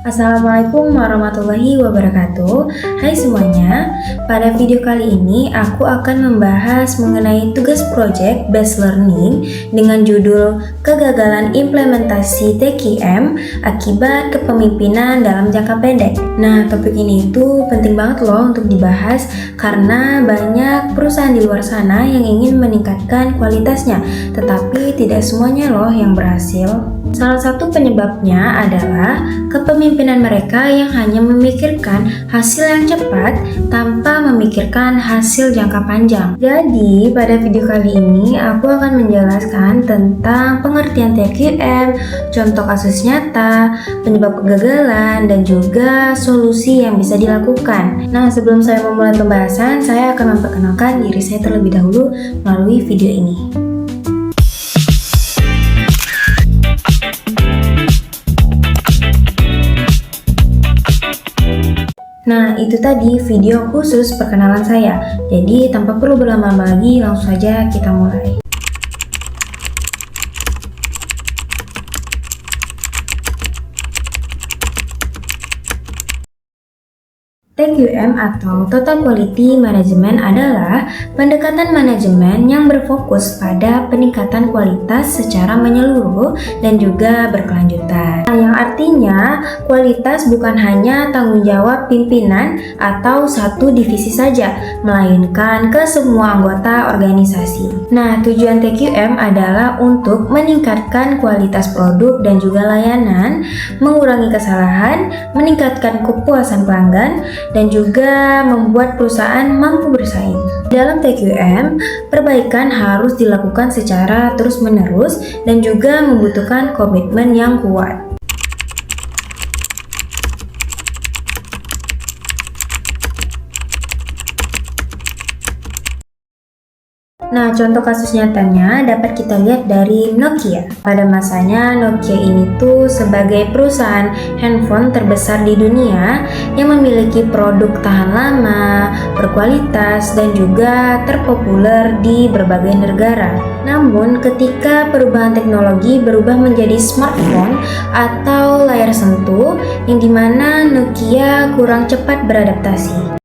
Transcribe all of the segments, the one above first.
Assalamualaikum warahmatullahi wabarakatuh. Hai semuanya, pada video kali ini aku akan membahas mengenai tugas project based learning dengan judul Kegagalan Implementasi TQM Akibat Kepemimpinan dalam Jangka Pendek. Nah, topik ini itu penting banget loh untuk dibahas karena banyak perusahaan di luar sana yang ingin meningkatkan kualitasnya, tetapi tidak semuanya loh yang berhasil. Salah satu penyebabnya adalah kepemimpinan mereka yang hanya memikirkan hasil yang cepat tanpa memikirkan hasil jangka panjang. Jadi, pada video kali ini aku akan menjelaskan tentang pengertian TQM, contoh kasus nyata, penyebab kegagalan, dan juga solusi yang bisa dilakukan. Nah, sebelum saya memulai pembahasan, saya akan memperkenalkan diri saya terlebih dahulu melalui video ini. Nah, itu tadi video khusus perkenalan saya. Jadi, tanpa perlu berlama-lama lagi, langsung saja kita mulai. TQM atau Total Quality Management adalah pendekatan manajemen yang berfokus pada peningkatan kualitas secara menyeluruh dan juga berkelanjutan. Nah, yang artinya kualitas bukan hanya tanggung jawab pimpinan atau satu divisi saja, melainkan ke semua anggota organisasi. Nah, tujuan TQM adalah untuk meningkatkan kualitas produk dan juga layanan, mengurangi kesalahan, meningkatkan kepuasan pelanggan, dan juga membuat perusahaan mampu bersaing. Dalam TQM, perbaikan harus dilakukan secara terus-menerus dan juga membutuhkan komitmen yang kuat. Nah, contoh kasus nyatanya dapat kita lihat dari Nokia. Pada masanya, Nokia ini tuh sebagai perusahaan handphone terbesar di dunia yang memiliki produk tahan lama, berkualitas, dan juga terpopuler di berbagai negara. Namun, ketika perubahan teknologi berubah menjadi smartphone atau layar sentuh, yang dimana Nokia kurang cepat beradaptasi.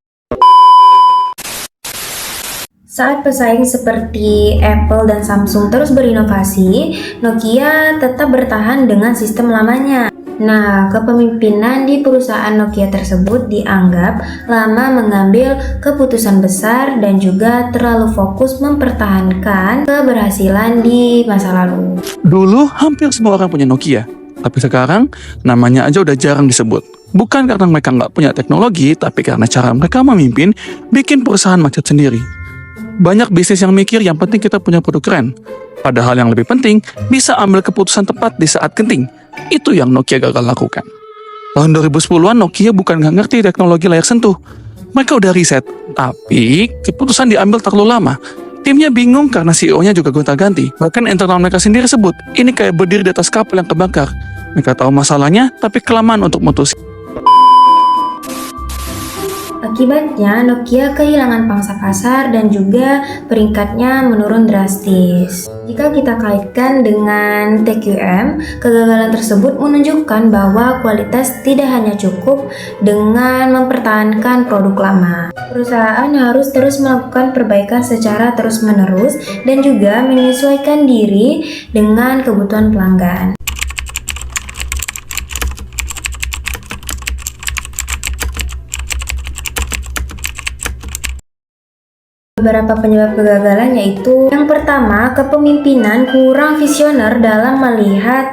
Saat pesaing seperti Apple dan Samsung terus berinovasi, Nokia tetap bertahan dengan sistem lamanya. Nah, kepemimpinan di perusahaan Nokia tersebut dianggap lama mengambil keputusan besar dan juga terlalu fokus mempertahankan keberhasilan di masa lalu. Dulu hampir semua orang punya Nokia, tapi sekarang namanya aja udah jarang disebut. Bukan karena mereka nggak punya teknologi, tapi karena cara mereka memimpin bikin perusahaan macet sendiri. Banyak bisnis yang mikir yang penting kita punya produk keren. Padahal yang lebih penting, bisa ambil keputusan tepat di saat genting. Itu yang Nokia gagal lakukan. Tahun 2010-an Nokia bukan nggak ngerti teknologi layar sentuh. Mereka udah riset, tapi keputusan diambil terlalu lama. Timnya bingung karena CEO-nya juga gonta-ganti. Bahkan internal mereka sendiri sebut, ini kayak berdiri di atas kapal yang kebakar. Mereka tahu masalahnya, tapi kelamaan untuk memutuskan. Akibatnya, Nokia kehilangan pangsa pasar dan juga peringkatnya menurun drastis. Jika kita kaitkan dengan TQM, kegagalan tersebut menunjukkan bahwa kualitas tidak hanya cukup dengan mempertahankan produk lama. Perusahaan harus terus melakukan perbaikan secara terus-menerus dan juga menyesuaikan diri dengan kebutuhan pelanggan. Beberapa penyebab kegagalan yaitu yang pertama, kepemimpinan kurang visioner dalam melihat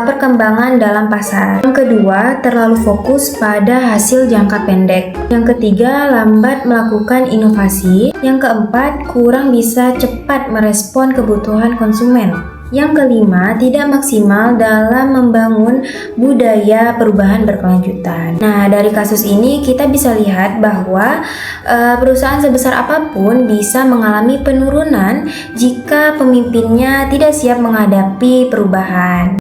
perkembangan dalam pasar. Yang kedua, terlalu fokus pada hasil jangka pendek. Yang ketiga, lambat melakukan inovasi. Yang keempat, kurang bisa cepat merespon kebutuhan konsumen. Yang kelima, tidak maksimal dalam membangun budaya perubahan berkelanjutan. Nah, dari kasus ini kita bisa lihat bahwa perusahaan sebesar apapun bisa mengalami penurunan jika pemimpinnya tidak siap menghadapi perubahan.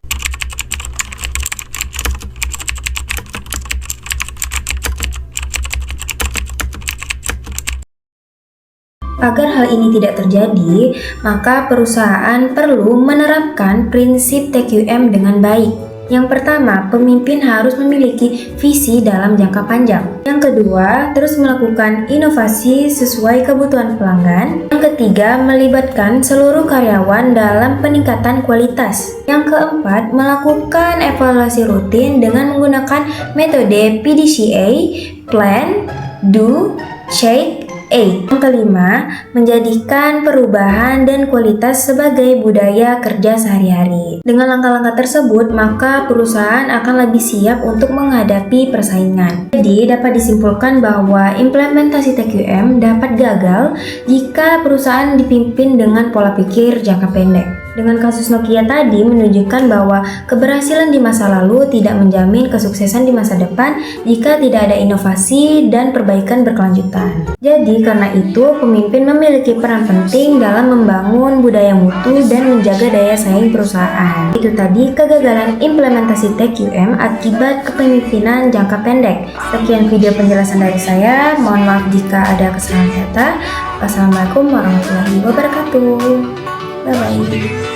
Agar hal ini tidak terjadi, maka perusahaan perlu menerapkan prinsip TQM dengan baik. Yang pertama, pemimpin harus memiliki visi dalam jangka panjang. Yang kedua, terus melakukan inovasi sesuai kebutuhan pelanggan. Yang ketiga, melibatkan seluruh karyawan dalam peningkatan kualitas. Yang keempat, melakukan evaluasi rutin dengan menggunakan metode PDCA, Plan, Do, Check, Act. Yang kelima, menjadikan perubahan dan kualitas sebagai budaya kerja sehari-hari. Dengan langkah-langkah tersebut, maka perusahaan akan lebih siap untuk menghadapi persaingan. Jadi, dapat disimpulkan bahwa implementasi TQM dapat gagal jika perusahaan dipimpin dengan pola pikir jangka pendek. Dengan kasus Nokia tadi menunjukkan bahwa keberhasilan di masa lalu tidak menjamin kesuksesan di masa depan jika tidak ada inovasi dan perbaikan berkelanjutan. Jadi karena itu pemimpin memiliki peran penting dalam membangun budaya mutu dan menjaga daya saing perusahaan. Itu tadi kegagalan implementasi TQM akibat kepemimpinan jangka pendek. Sekian video penjelasan dari saya. Mohon maaf jika ada kesalahan kata. Wassalamualaikum warahmatullahi wabarakatuh. Bye bye.